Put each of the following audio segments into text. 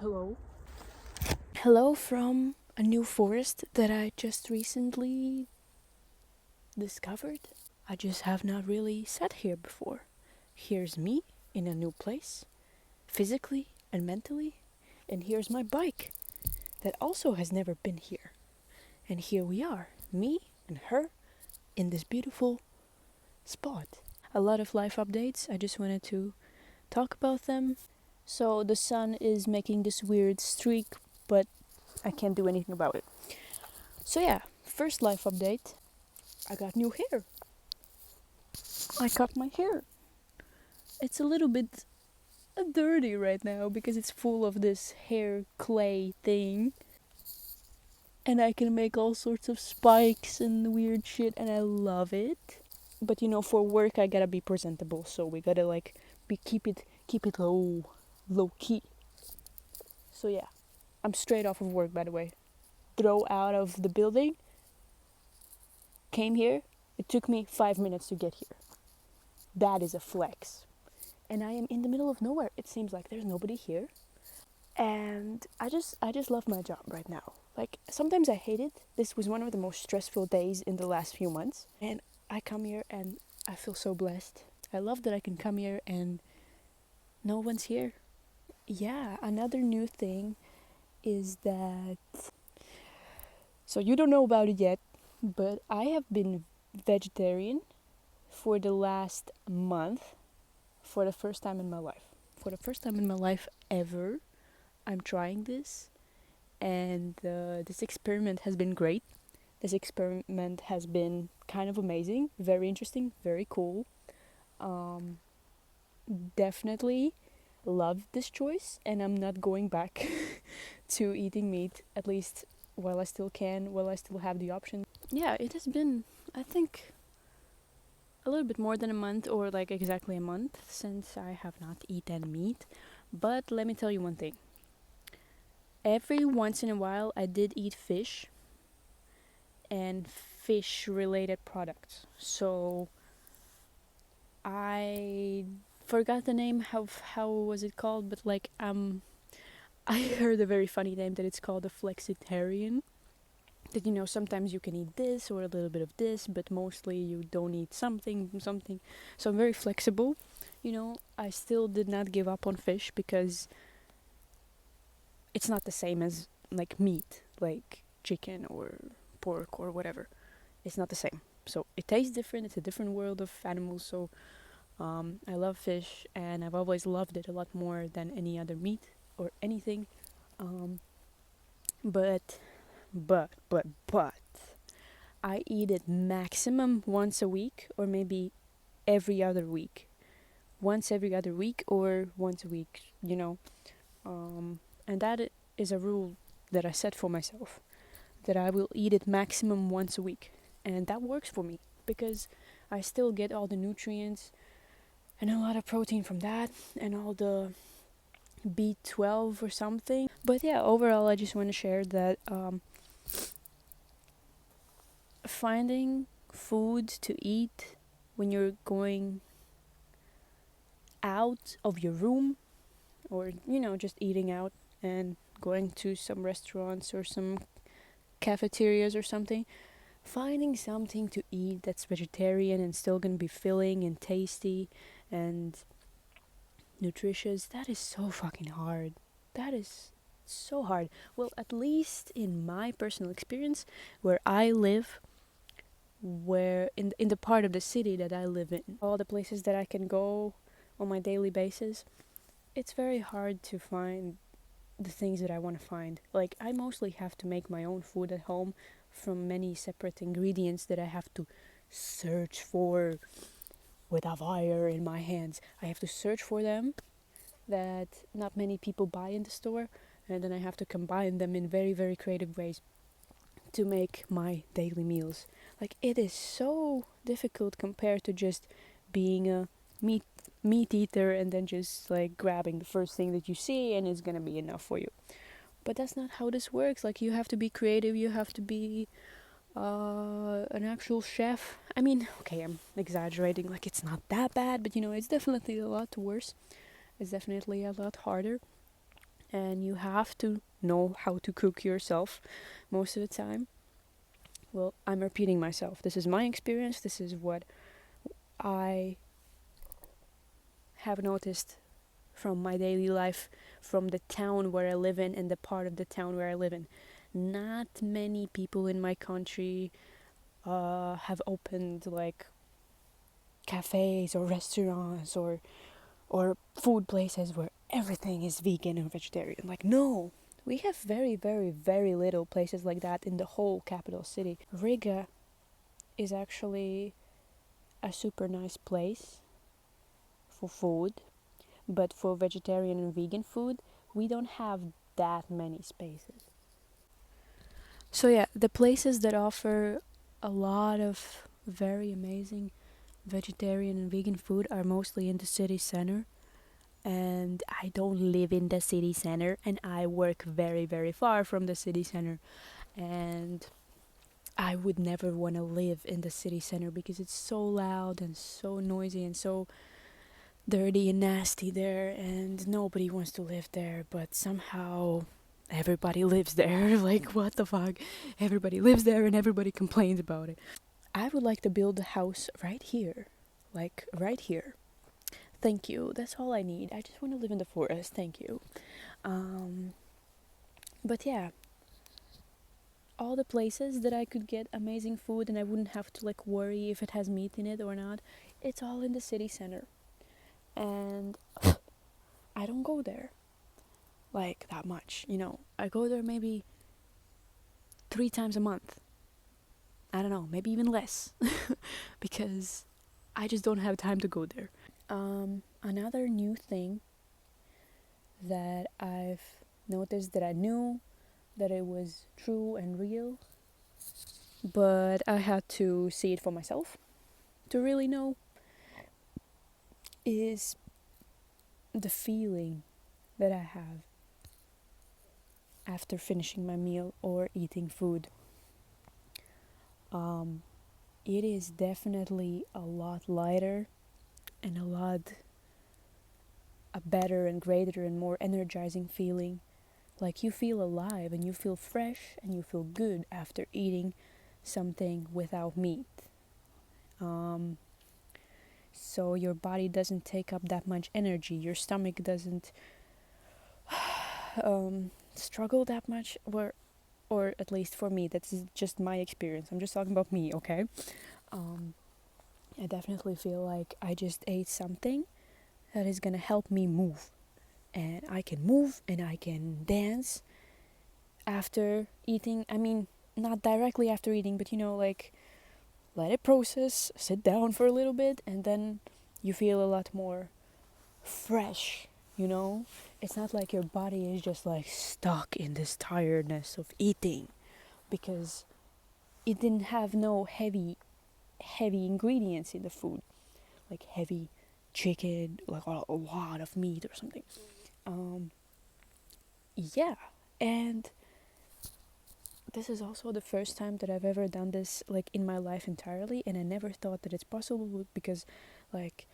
Hello. Hello from a new forest that I just recently discovered. I just have not really sat here before. Here's me in a new place, physically and mentally, and here's my bike that also has never been here. And here we are, me and her, in this beautiful spot. A lot of life updates. I just wanted to talk about them. So the sun is making this weird streak, but I can't do anything about it. So yeah, first life update. I got new hair. I cut my hair. It's a little bit dirty right now because it's full of this hair clay thing. And I can make all sorts of spikes and weird shit and I love it. But for work I gotta be presentable, so we gotta keep it low key. So yeah. I'm straight off of work, by the way. Throw out of the building. Came here. It took me 5 minutes to get here. That is a flex. And I am in the middle of nowhere. It seems like there's nobody here. And I just love my job right now. Like sometimes I hate it. This was one of the most stressful days in the last few months. And I come here and I feel so blessed. I love that I can come here and no one's here. Yeah, another new thing is that, so you don't know about it yet, but I have been vegetarian for the last month for the first time in my life. For the first time in my life ever, I'm trying this, and this experiment has been great. This experiment has been kind of amazing, very interesting, very cool. Definitely love this choice, and I'm not going back to eating meat, at least while I still can, while I still have the option. Yeah, it has been, I think, a little bit more than a month, or like exactly a month, since I have not eaten meat. But let me tell you one thing. Every once in a while, I did eat fish and fish related products. So I forgot the name. How was it called? But like I heard a very funny name that it's called a flexitarian. That sometimes you can eat this or a little bit of this, but mostly you don't eat something. So I'm very flexible. I still did not give up on fish because it's not the same as like meat, like chicken or pork or whatever. It's not the same. So it tastes different. It's a different world of animals. So I love fish, and I've always loved it a lot more than any other meat or anything. Um, but but I eat it maximum once a week, or maybe every other week. Once every other week or once a week. And that is a rule that I set for myself, that I will eat it maximum once a week. And that works for me because I still get all the nutrients and a lot of protein from that and all the B12 or something. But yeah, overall, I just want to share that finding food to eat when you're going out of your room, or just eating out and going to some restaurants or some cafeterias or something, finding something to eat that's vegetarian and still gonna be filling and tasty and nutritious, that is so fucking hard. That is so hard. Well, at least in my personal experience, where I live, where in the part of the city that I live in, all the places that I can go on my daily basis, it's very hard to find the things that I want to find. Like, I mostly have to make my own food at home from many separate ingredients that I have to search for with a wire in my hands. I have to search for them that not many people buy in the store, and then I have to combine them in very, very creative ways to make my daily meals. Like, it is so difficult compared to just being a meat eater and then just like grabbing the first thing that you see and it's gonna be enough for you. But that's not how this works. Like, you have to be creative, you have to be an actual chef. I mean, okay, I'm exaggerating, like it's not that bad, but it's definitely a lot worse. It's definitely a lot harder. and you have to know how to cook yourself most of the time. Well, I'm repeating myself. This is my experience. This is what I have noticed from my daily life, from the town where I live in and the part of the town where I live in. Not many people in my country have opened like cafes or restaurants or food places where everything is vegan or vegetarian. Like, no, we have very, very, very little places like that in the whole capital city. Riga is actually a super nice place for food, but for vegetarian and vegan food, we don't have that many spaces. So, yeah, the places that offer a lot of very amazing vegetarian and vegan food are mostly in the city center. And I don't live in the city center, and I work very, very far from the city center. And I would never want to live in the city center because it's so loud and so noisy and so dirty and nasty there, and nobody wants to live there, but somehow everybody lives there. Like, what the fuck? Everybody lives there and everybody complains about it. I would like to build a house right here. Like, right here. Thank you. That's all I need. I just want to live in the forest. Thank you. But yeah, all the places that I could get amazing food and I wouldn't have to like worry if it has meat in it or not, it's all in the city center. And I don't go there like that much, you know. I go there maybe 3 times a month. I don't know, maybe even less. Because I just don't have time to go there. Another new thing that I've noticed that I knew that it was true and real, but I had to see it for myself to really know, is the feeling that I have after finishing my meal or eating food. It is definitely a lot lighter and a better and greater and more energizing feeling. Like, you feel alive and you feel fresh and you feel good after eating something without meat. So your body doesn't take up that much energy. Your stomach doesn't struggle that much, or at least for me, that's just my experience. I'm just talking about me, okay? I definitely feel like I just ate something that is gonna help me move, and I can move and I can dance after eating. I mean, not directly after eating, but you know, like, let it process, sit down for a little bit, and then you feel a lot more fresh, you know? It's not like your body is just like stuck in this tiredness of eating because it didn't have no heavy ingredients in the food, like heavy chicken, like a lot of meat or something. Yeah, and this is also the first time that I've ever done this like in my life entirely, and I never thought that it's possible because like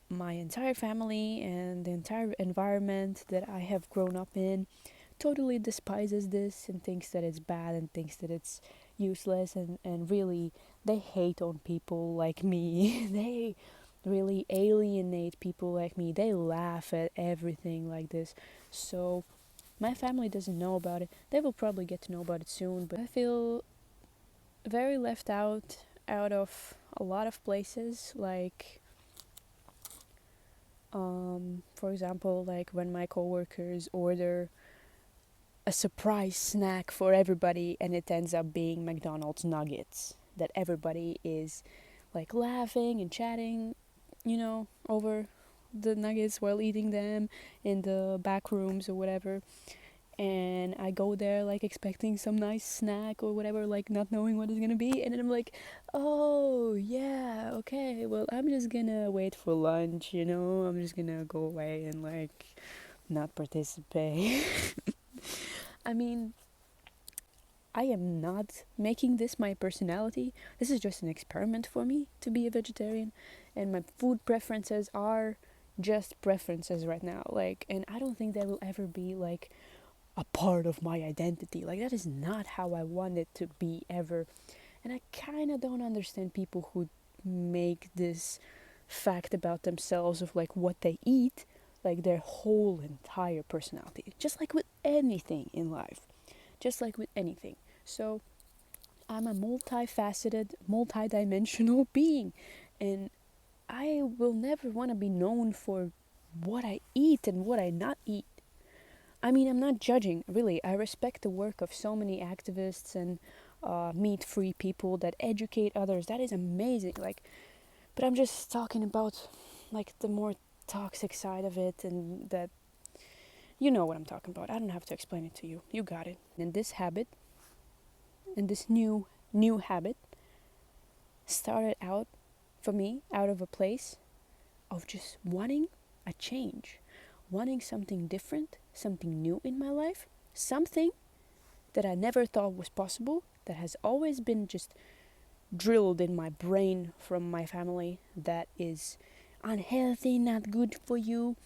my entire family and the entire environment that I have grown up in totally despises this and thinks that it's bad and thinks that it's useless, and really they hate on people like me. They really alienate people like me. They laugh at everything like this. So my family doesn't know about it. They will probably get to know about it soon, but I feel very left out of a lot of places, like for example, like when my coworkers order a surprise snack for everybody and it ends up being McDonald's nuggets that everybody is like laughing and chatting, you know, over the nuggets while eating them in the back rooms or whatever. And I go there like expecting some nice snack or whatever, like not knowing what it's gonna be, and then I'm like, oh yeah, okay, well, I'm just gonna wait for lunch, you know, I'm just gonna go away and like not participate. I mean, I am not making this my personality. This is just an experiment for me to be a vegetarian, and my food preferences are just preferences right now. Like, and I don't think that will ever be like a part of my identity. Like, that is not how I want it to be ever. And I kind of don't understand people who make this fact about themselves of like what they eat like their whole entire personality. Just like with anything in life. Just like with anything. So I'm a multifaceted, multidimensional being, and I will never want to be known for what I eat and what I not eat. I mean, I'm not judging, really. I respect the work of so many activists and meat-free people that educate others. That is amazing. Like, but I'm just talking about like the more toxic side of it, and that you know what I'm talking about. I don't have to explain it to you. You got it. And this habit, and this new habit, started out for me out of a place of just wanting a change, wanting something different, something new in my life, something that I never thought was possible, that has always been just drilled in my brain from my family, that is unhealthy, not good for you,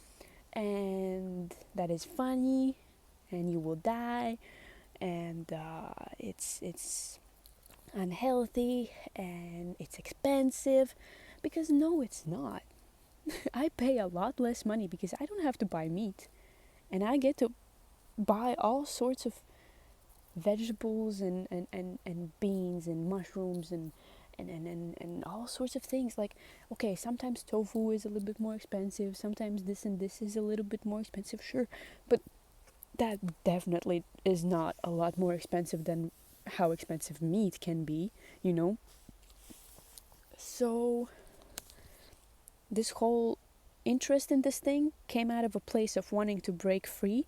and that is funny, and you will die, and it's unhealthy, and it's expensive. Because no, it's not. I pay a lot less money because I don't have to buy meat, and I get to buy all sorts of vegetables and beans and mushrooms and all sorts of things. Like, okay, sometimes tofu is a little bit more expensive, sometimes this and this is a little bit more expensive, sure, but that definitely is not a lot more expensive than how expensive meat can be, you know. So this whole interest in this thing came out of a place of wanting to break free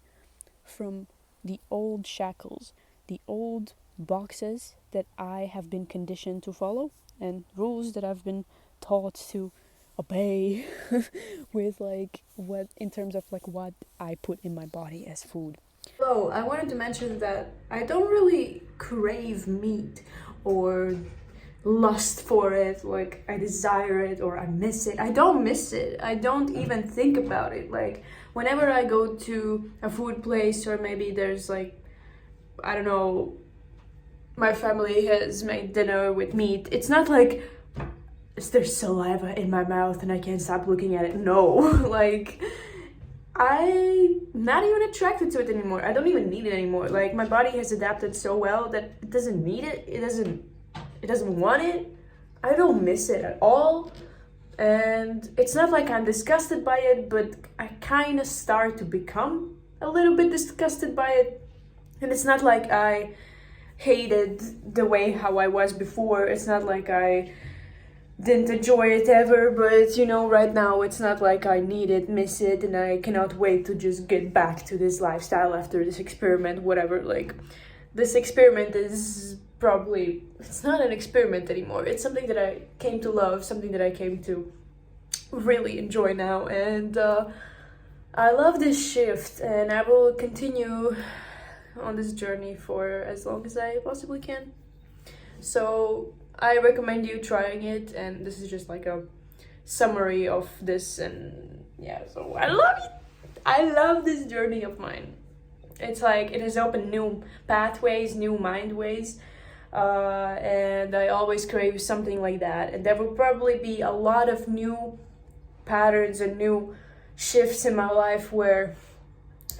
from the old shackles, the old boxes that I have been conditioned to follow, and rules that I've been taught to obey with like what in terms of like what I put in my body as food. Oh, I wanted to mention that I don't really crave meat or lust for it, like I desire it or I miss it. I don't miss it. I don't even think about it. Like, whenever I go to a food place, or maybe there's like, I don't know, my family has made dinner with meat, it's not like, is there saliva in my mouth and I can't stop looking at it? No. Like, I'm not even attracted to it anymore. I don't even need it anymore. Like, my body has adapted so well that it doesn't need it. It doesn't want it. I don't miss it at all. And it's not like I'm disgusted by it, but I kind of start to become a little bit disgusted by it. And it's not like I hated the way how I was before. It's not like I didn't enjoy it ever, but you know, right now it's not like I need it, miss it, and I cannot wait to just get back to this lifestyle after this experiment, whatever. Like, this experiment is probably, it's not an experiment anymore. It's something that I came to love, something that I came to really enjoy now, and I love this shift, and I will continue on this journey for as long as I possibly can. So I recommend you trying it, and this is just like a summary of this, and yeah, so I love it. I love this journey of mine. It's like it has opened new pathways, new mind ways, and I always crave something like that. And there will probably be a lot of new patterns and new shifts in my life where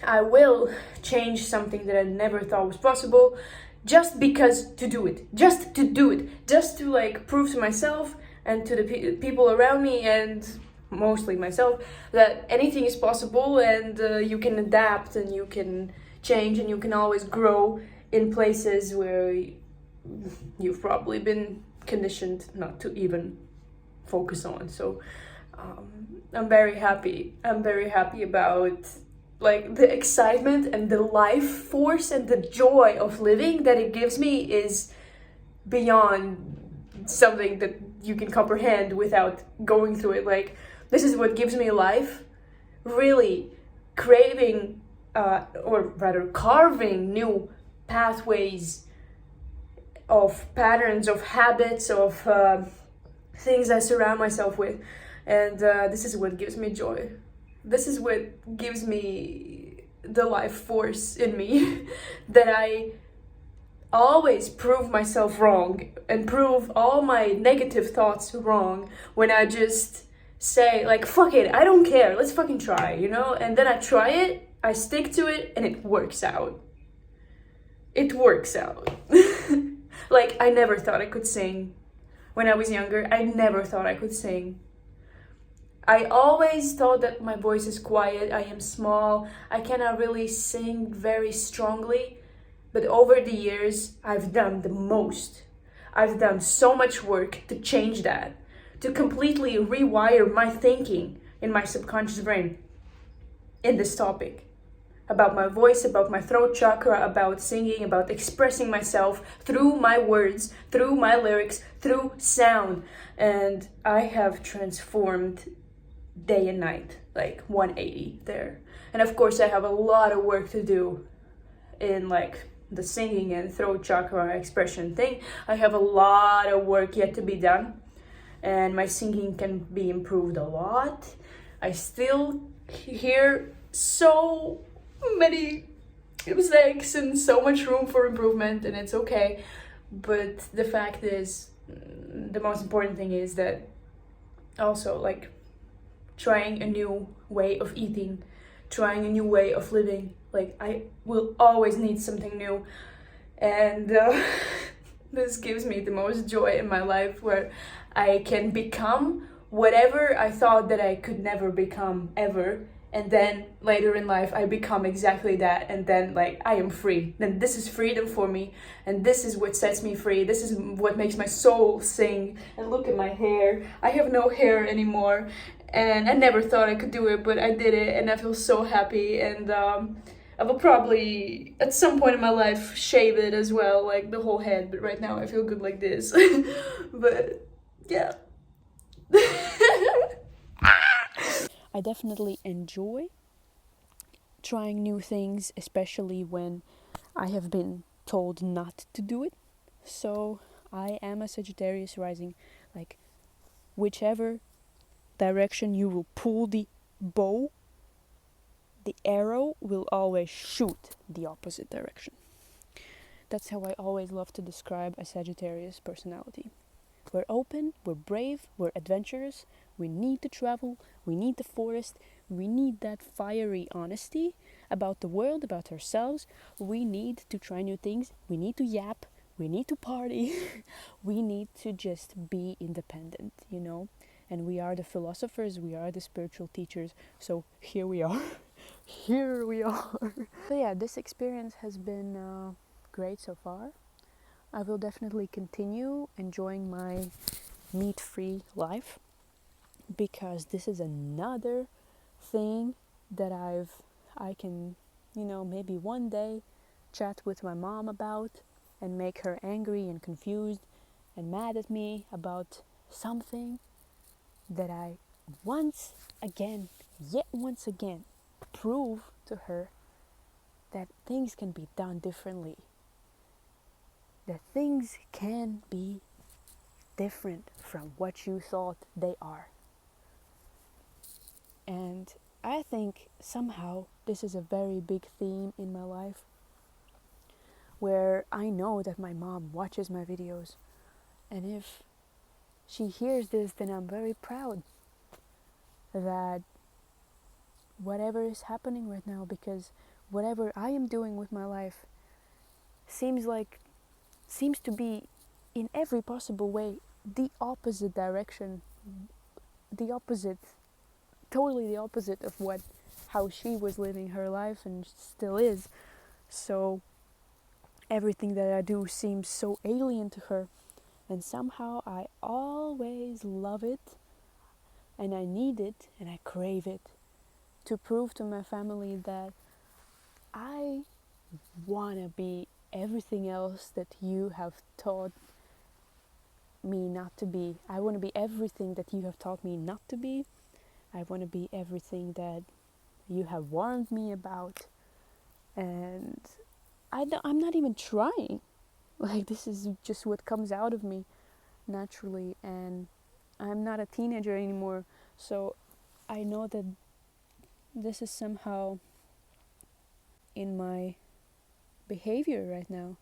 I will change something that I never thought was possible, just because to do it, just to like prove to myself and to the people around me, and mostly myself, that anything is possible, and you can adapt, and you can change, and you can always grow in places where you've probably been conditioned not to even focus on. So I'm very happy about like the excitement and the life force and the joy of living that it gives me is beyond something that you can comprehend without going through it. Like, this is what gives me life. Really craving, or rather carving new pathways of patterns, of habits, of things I surround myself with. And this is what gives me joy. this is what gives me the life force in me that I always prove myself wrong and prove all my negative thoughts wrong when I just say, like, fuck it, I don't care, let's fucking try, you know? And then I try it, I stick to it, and it works out. It works out. Like, I never thought I could sing. When I was younger, I never thought I could sing. I always thought that my voice is quiet, I am small, I cannot really sing very strongly. But over the years, I've done the most. I've done so much work to change that, to completely rewire my thinking in my subconscious brain in this topic. About my voice, about my throat chakra, about singing, about expressing myself through my words, through my lyrics, through sound. And I have transformed day and night, like 180 there. And of course, I have a lot of work to do in like the singing and throat chakra expression thing. I have a lot of work yet to be done, and my singing can be improved a lot. I still hear so many mistakes and so much room for improvement, and it's okay. But the fact is, the most important thing is that also, like, trying a new way of eating, trying a new way of living. Like, I will always need something new. And this gives me the most joy in my life, where I can become whatever I thought that I could never become ever. And then later in life, I become exactly that. And then, like, I am free. Then this is freedom for me. And this is what sets me free. This is what makes my soul sing. And look at my hair. I have no hair anymore. And I never thought I could do it, but I did it. And I feel so happy. And I will probably, at some point in my life, shave it as well, like the whole head. But right now, I feel good like this. But, yeah. I definitely enjoy trying new things, especially when I have been told not to do it. So I am a Sagittarius rising. Like, whichever direction you will pull the bow, the arrow will always shoot the opposite direction. That's how I always love to describe a Sagittarius personality. We're open, we're brave, we're adventurous, we need to travel, we need the forest, we need that fiery honesty about the world, about ourselves. We need to try new things, we need to yap, we need to party, we need to just be independent, you know? And we are the philosophers, we are the spiritual teachers, so here we are. Here we are. So yeah, this experience has been great so far. I will definitely continue enjoying my meat-free life, because this is another thing that I can, you know, maybe one day chat with my mom about and make her angry and confused and mad at me about something that I yet once again prove to her that things can be done differently. That things can be different from what you thought they are. And I think somehow this is a very big theme in my life, where I know that my mom watches my videos, and if she hears this, then I'm very proud that whatever is happening right now, because whatever I am doing with my life seems to be in every possible way the opposite direction, totally the opposite of how she was living her life and still is. So everything that I do seems so alien to her, and somehow I always love it, and I need it, and I crave it, to prove to my family that I want to be everything else that you have taught me not to be. I want to be everything that you have taught me not to be. I want to be everything that you have warned me about. And I'm not even trying. Like, this is just what comes out of me naturally. And I'm not a teenager anymore. So I know that this is somehow in my behavior right now.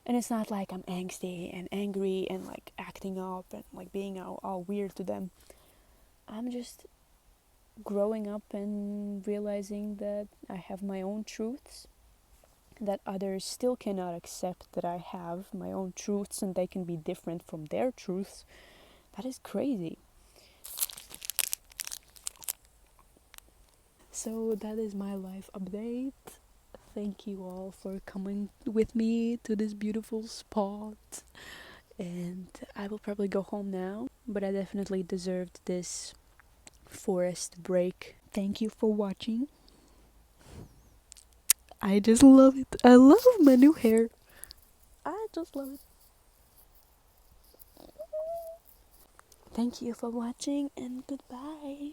And it's not like I'm angsty and angry and like acting up and like being all weird to them. I'm just growing up and realizing that I have my own truths, that others still cannot accept that I have my own truths and they can be different from their truths. That is crazy. So that is my life update. Thank you all for coming with me to this beautiful spot. And I will probably go home now, but I definitely deserved this forest break. Thank you for watching. I just love it. I love my new hair. I just love it. Thank you for watching and goodbye.